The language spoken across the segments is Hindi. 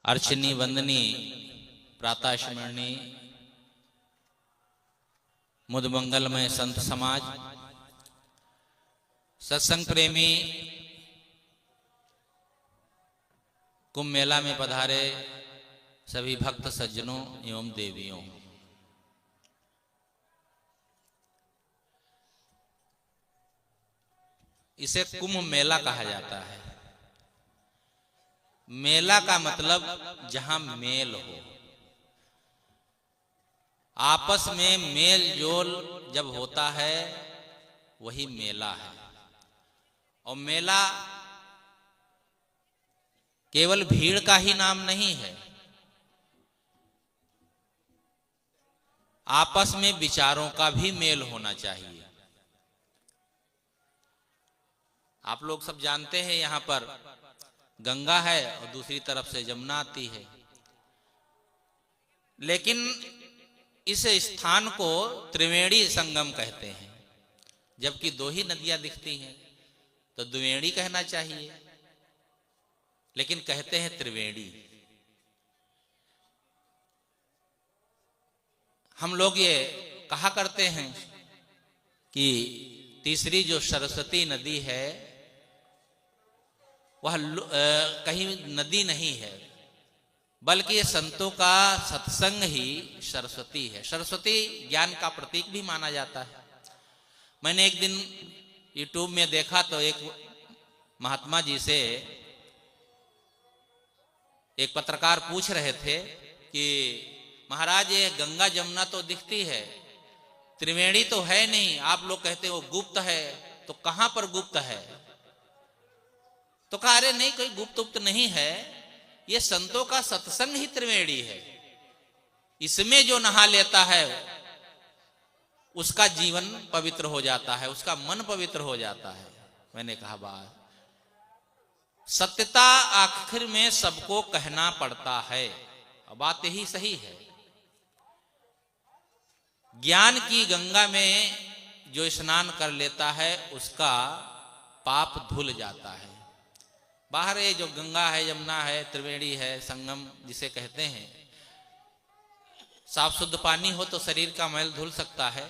अर्चनी वंदनी प्रातः स्मरणी मुद मंगलमय संत समाज, सत्संग प्रेमी, कुंभ मेला में पधारे सभी भक्त सज्जनों एवं देवियों, इसे कुंभ मेला कहा जाता है। मेला का मतलब जहां मेल हो, आपस में मेल जोल जब होता है वही मेला है। और मेला केवल भीड़ का ही नाम नहीं है, आपस में विचारों का भी मेल होना चाहिए। आप लोग सब जानते हैं यहाँ पर गंगा है और दूसरी तरफ से जमुना आती है, लेकिन इस स्थान को त्रिवेणी संगम कहते हैं। जबकि दो ही नदियां दिखती हैं तो द्विवेणी कहना चाहिए, लेकिन कहते हैं त्रिवेणी। हम लोग ये कहा करते हैं कि तीसरी जो सरस्वती नदी है वह कहीं नदी नहीं है, बल्कि ये संतों का सत्संग ही सरस्वती है। सरस्वती ज्ञान का प्रतीक भी माना जाता है। मैंने एक दिन YouTube में देखा तो एक महात्मा जी से एक पत्रकार पूछ रहे थे कि महाराज ये गंगा जमुना तो दिखती है, त्रिवेणी तो है नहीं, आप लोग कहते हो गुप्त है, तो कहां पर गुप्त है? तो कहा अरे नहीं, कोई गुप्त नहीं है, ये संतों का सत्संग ही त्रिवेणी है। इसमें जो नहा लेता है उसका जीवन पवित्र हो जाता है, उसका मन पवित्र हो जाता है। मैंने कहा बात सत्यता आखिर में सबको कहना पड़ता है, और बात यही सही है। ज्ञान की गंगा में जो स्नान कर लेता है उसका पाप धुल जाता है। बाहर ये जो गंगा है, यमुना है, त्रिवेणी है, संगम जिसे कहते हैं, साफ शुद्ध पानी हो तो शरीर का मैल धुल सकता है,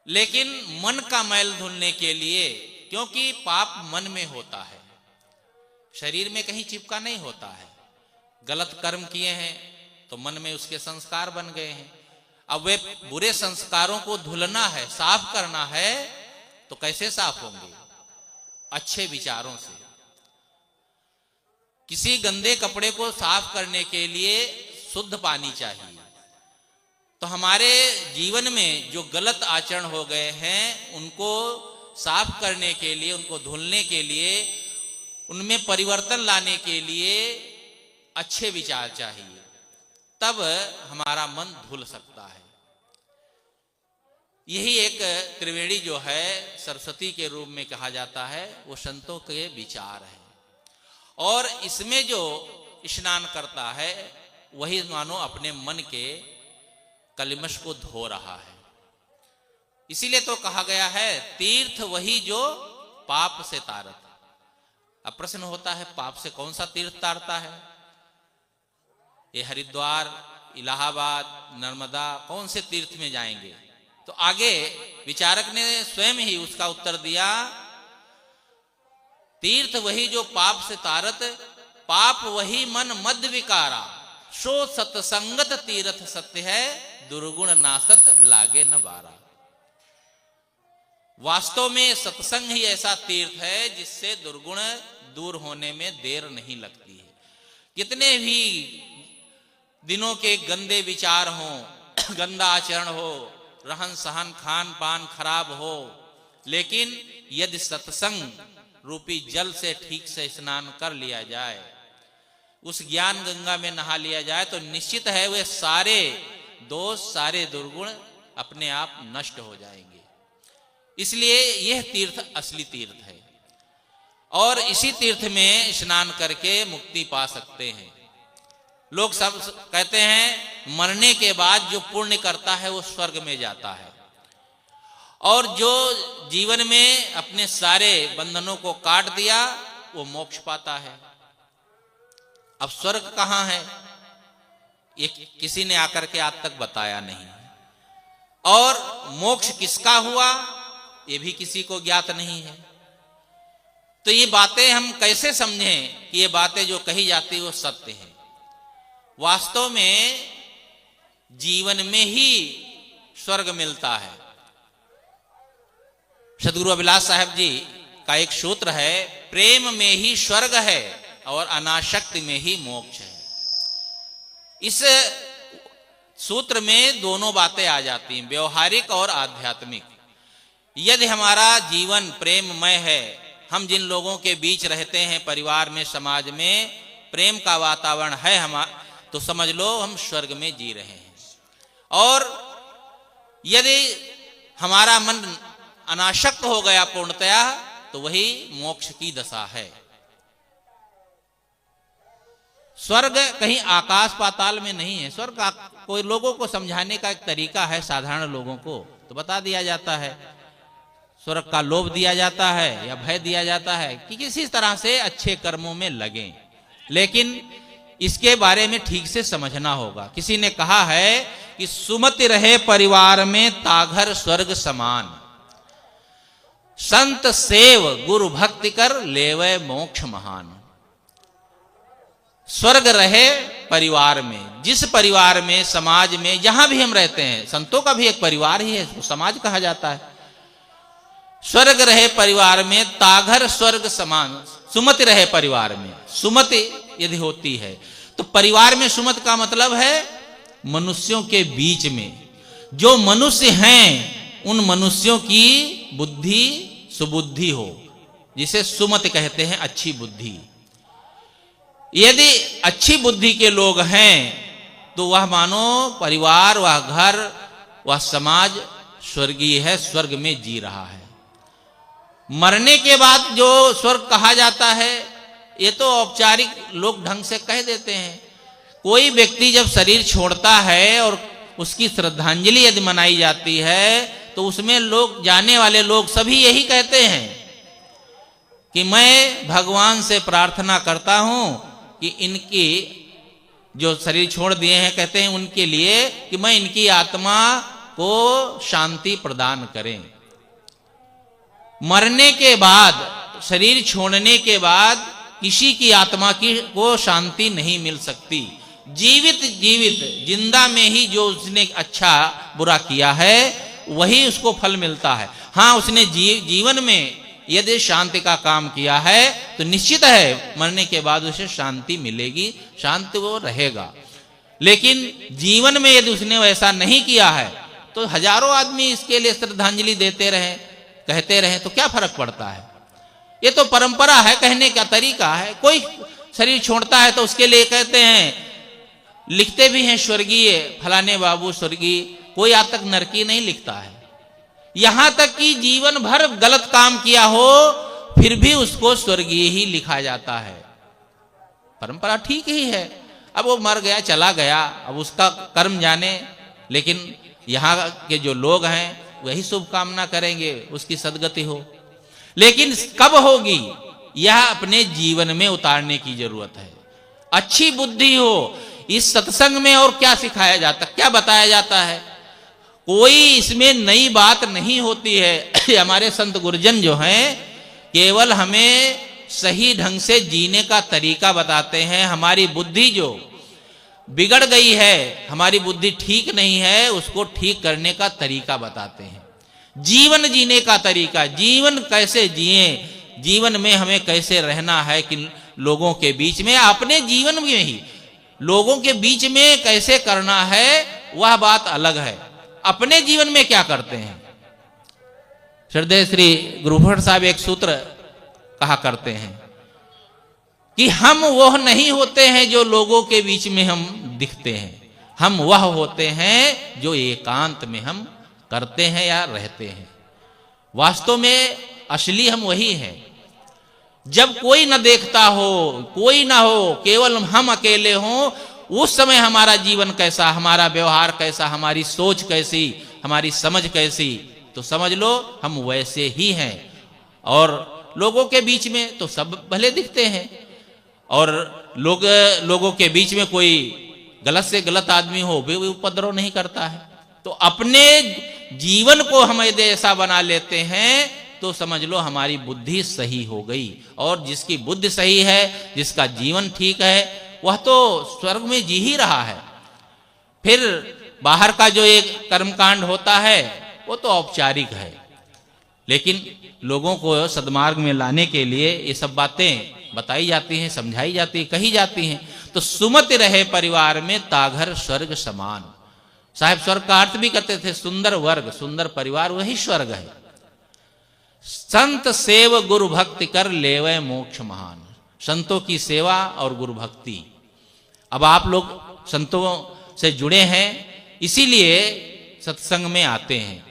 लेकिन मन का मैल धुलने के लिए, क्योंकि पाप मन में होता है, शरीर में कहीं चिपका नहीं होता है। गलत कर्म किए हैं तो मन में उसके संस्कार बन गए हैं। अब वे बुरे संस्कारों को धुलना है, साफ करना है, तो कैसे साफ होंगे? अच्छे विचारों से। किसी गंदे कपड़े को साफ करने के लिए शुद्ध पानी चाहिए। तो हमारे जीवन में जो गलत आचरण हो गए हैं उनको साफ करने के लिए, उनको धुलने के लिए, उनमें परिवर्तन लाने के लिए अच्छे विचार चाहिए, तब हमारा मन धुल सकता है। यही एक त्रिवेणी जो है सरस्वती के रूप में कहा जाता है, वो संतों के विचार है। और इसमें जो स्नान करता है वही मानो अपने मन के कलमश को धो रहा है। इसीलिए तो कहा गया है तीर्थ वही जो पाप से तारत। अब प्रश्न होता है पाप से कौन सा तीर्थ तारता है? ये हरिद्वार, इलाहाबाद, नर्मदा, कौन से तीर्थ में जाएंगे? तो आगे विचारक ने स्वयं ही उसका उत्तर दिया, तीर्थ वही जो पाप से तारत, पाप वही मन मद विकारा, सो सत्संगत तीर्थ सत्य है, दुर्गुण नासत लागे न बारा। वास्तव में सत्संग ही ऐसा तीर्थ है जिससे दुर्गुण दूर होने में देर नहीं लगती है। कितने भी दिनों के गंदे विचार हो, गंदा आचरण हो, रहन सहन खान पान खराब हो, लेकिन यदि सत्संग रूपी जल से ठीक से स्नान कर लिया जाए, उस ज्ञान गंगा में नहा लिया जाए, तो निश्चित है वे सारे दोष, सारे दुर्गुण अपने आप नष्ट हो जाएंगे। इसलिए यह तीर्थ असली तीर्थ है, और इसी तीर्थ में स्नान करके मुक्ति पा सकते हैं। लोग सब कहते हैं मरने के बाद जो पुण्य करता है वो स्वर्ग में जाता है, और जो जीवन में अपने सारे बंधनों को काट दिया वो मोक्ष पाता है। अब स्वर्ग कहां है ये किसी ने आकर के आज तक बताया नहीं, और मोक्ष किसका हुआ ये भी किसी को ज्ञात नहीं है। तो ये बातें हम कैसे समझें कि ये बातें जो कही जाती वो सत्य है? वास्तव में जीवन में ही स्वर्ग मिलता है। सद्गुरु अभिलाष साहब जी का एक सूत्र है, प्रेम में ही स्वर्ग है और अनासक्ति में ही मोक्ष है। इस सूत्र में दोनों बातें आ जाती हैं, व्यवहारिक और आध्यात्मिक। यदि हमारा जीवन प्रेममय है, हम जिन लोगों के बीच रहते हैं, परिवार में, समाज में प्रेम का वातावरण है हमारा, तो समझ लो हम स्वर्ग में जी रहे हैं। और यदि हमारा मन अनासक्त हो गया पूर्णतया, तो वही मोक्ष की दशा है। स्वर्ग कहीं आकाश पाताल में नहीं है। स्वर्ग कोई लोगों को समझाने का एक तरीका है, साधारण लोगों को तो बता दिया जाता है, स्वर्ग का लोभ दिया जाता है या भय दिया जाता है कि किसी तरह से अच्छे कर्मों में लगें, लेकिन इसके बारे में ठीक से समझना होगा। किसी ने कहा है कि सुमति रहे परिवार में ताघर स्वर्ग समान, संत सेव गुरु भक्ति कर लेवे मोक्ष महान। स्वर्ग रहे परिवार में, जिस परिवार में, समाज में, जहां भी हम रहते हैं, संतों का भी एक परिवार ही है, उसको समाज कहा जाता है। स्वर्ग रहे परिवार में ताघर स्वर्ग समान, सुमति रहे परिवार में। सुमति यदि होती है तो परिवार में सुमति का मतलब है मनुष्यों के बीच में जो मनुष्य हैं उन मनुष्यों की बुद्धि सुबुद्धि हो, जिसे सुमति कहते हैं, अच्छी बुद्धि। यदि अच्छी बुद्धि के लोग हैं तो वह मानो परिवार, वह घर, वह समाज स्वर्गीय है, स्वर्ग में जी रहा है। मरने के बाद जो स्वर्ग कहा जाता है ये तो औपचारिक लोग ढंग से कह देते हैं। कोई व्यक्ति जब शरीर छोड़ता है और उसकी श्रद्धांजलि यदि मनाई जाती है तो उसमें लोग, जाने वाले लोग सभी यही कहते हैं कि मैं भगवान से प्रार्थना करता हूं कि इनकी जो शरीर छोड़ दिए हैं, कहते हैं उनके लिए कि मैं इनकी आत्मा को शांति प्रदान करें। मरने के बाद, शरीर छोड़ने के बाद किसी की आत्मा को शांति नहीं मिल सकती। जीवित जिंदा में ही जो उसने अच्छा बुरा किया है वही उसको फल मिलता है। हाँ, उसने जीवन में यदि शांति का काम किया है तो निश्चित है मरने के बाद उसे शांति मिलेगी, शांति वो रहेगा। लेकिन जीवन में यदि उसने वैसा नहीं किया है तो हजारों आदमी इसके लिए श्रद्धांजलि देते रहे, कहते रहे, तो क्या फर्क पड़ता है? ये तो परंपरा है, कहने का तरीका है। कोई शरीर छोड़ता है तो उसके लिए कहते हैं, लिखते भी हैं स्वर्गीय फलाने बाबू स्वर्गीय, कोई आज तक नरकी नहीं लिखता है। यहां तक कि जीवन भर गलत काम किया हो फिर भी उसको स्वर्गीय ही लिखा जाता है। परंपरा ठीक ही है। अब वो मर गया, चला गया, अब उसका कर्म जाने, लेकिन यहाँ के जो लोग हैं वही शुभकामना करेंगे उसकी सदगति हो। लेकिन कब होगी यह अपने जीवन में उतारने की जरूरत है। अच्छी बुद्धि हो। इस सत्संग में और क्या सिखाया जाता, क्या बताया जाता है? कोई इसमें नई बात नहीं होती है। हमारे संत गुरुजन जो हैं केवल हमें सही ढंग से जीने का तरीका बताते हैं। हमारी बुद्धि जो बिगड़ गई है, हमारी बुद्धि ठीक नहीं है, उसको ठीक करने का तरीका बताते हैं। जीवन जीने का तरीका, जीवन कैसे जिए, जीवन में हमें कैसे रहना है, कि लोगों के बीच में, अपने जीवन में ही लोगों के बीच में कैसे करना है वह बात अलग है। अपने जीवन में क्या करते हैं? श्रद्धेय श्री गुरुभट्ट साहब एक सूत्र कहा करते हैं कि हम वह नहीं होते हैं जो लोगों के बीच में हम दिखते हैं, हम वह होते हैं जो एकांत में हम करते हैं या रहते हैं। वास्तव में असली हम वही हैं। जब कोई न देखता हो, कोई ना हो, केवल हम अकेले हों, उस समय हमारा जीवन कैसा, हमारा व्यवहार कैसा, हमारी सोच कैसी, हमारी समझ कैसी, तो समझ लो हम वैसे ही हैं। और लोगों के बीच में तो सब भले दिखते हैं। और लोगों के बीच में कोई गलत से गलत आदमी हो भी उपद्रव नहीं करता है। तो अपने जीवन को हम यदि ऐसा बना लेते हैं तो समझ लो हमारी बुद्धि सही हो गई। और जिसकी बुद्धि सही है, जिसका जीवन ठीक है, वह तो स्वर्ग में जी ही रहा है। फिर बाहर का जो एक कर्मकांड होता है वो तो औपचारिक है, लेकिन लोगों को सद्मार्ग में लाने के लिए ये सब बातें बताई जाती हैं, समझाई जाती हैं, कही जाती हैं। तो सुमति रहे परिवार में ताघर स्वर्ग समान। साहब स्वर्ग का अर्थ भी करते थे सुंदर वर्ग, सुंदर परिवार, वही स्वर्ग है। संत सेव गुरु भक्ति कर लेवे मोक्ष महान। संतों की सेवा और गुरु भक्ति। अब आप लोग संतों से जुड़े हैं, इसीलिए सत्संग में आते हैं,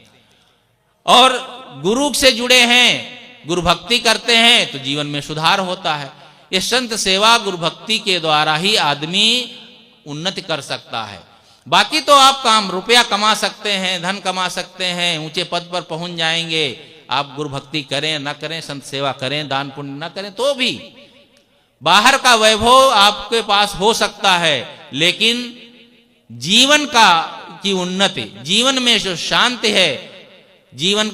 और गुरु से जुड़े हैं, गुरु भक्ति करते हैं तो जीवन में सुधार होता है। ये संत सेवा गुरु भक्ति के द्वारा ही आदमी उन्नति कर सकता है। बाकी तो आप काम रुपया कमा सकते हैं, धन कमा सकते हैं, ऊंचे पद पर पहुंच जाएंगे। आप गुरु भक्ति करें ना करें, संत सेवा करें, दान पुण्य ना करें, तो भी बाहर का वैभव आपके पास हो सकता है, लेकिन जीवन की उन्नति, जीवन में जो शांति है, जीवन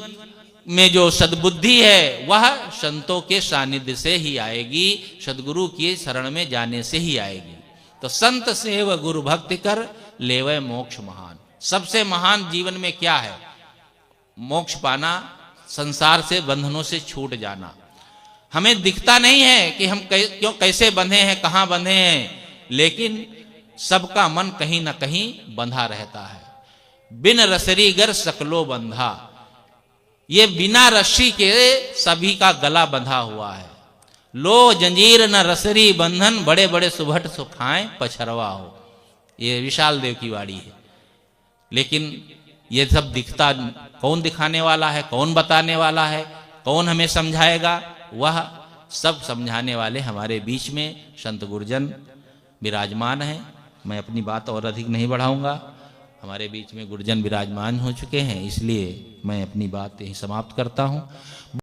में जो सद्बुद्धि है, वह संतों के सानिध्य से ही आएगी, सदगुरु की शरण में जाने से ही आएगी। तो संत सेव गुरु भक्ति कर लेवे मोक्ष महान। सबसे महान जीवन में क्या है? मोक्ष पाना, संसार से बंधनों से छूट जाना। हमें दिखता नहीं है कि हम क्यों कैसे बंधे हैं, कहां बंधे हैं, लेकिन सबका मन कहीं ना कहीं बंधा रहता है। बिन रसरी गर सकलो बंधा, ये बिना रस्सी के सभी का गला बंधा हुआ है। लो जंजीर न रसरी बंधन, बड़े बड़े सुभट सुखाएं पछरवा हो। ये विशाल देव की वाणी है। लेकिन ये सब दिखता कौन दिखाने वाला है, कौन बताने वाला है, कौन हमें समझाएगा? वह सब समझाने वाले हमारे बीच में संत गुरुजन विराजमान हैं। मैं अपनी बात और अधिक नहीं बढ़ाऊंगा, हमारे बीच में गुरुजन विराजमान हो चुके हैं, इसलिए मैं अपनी बात यही समाप्त करता हूं।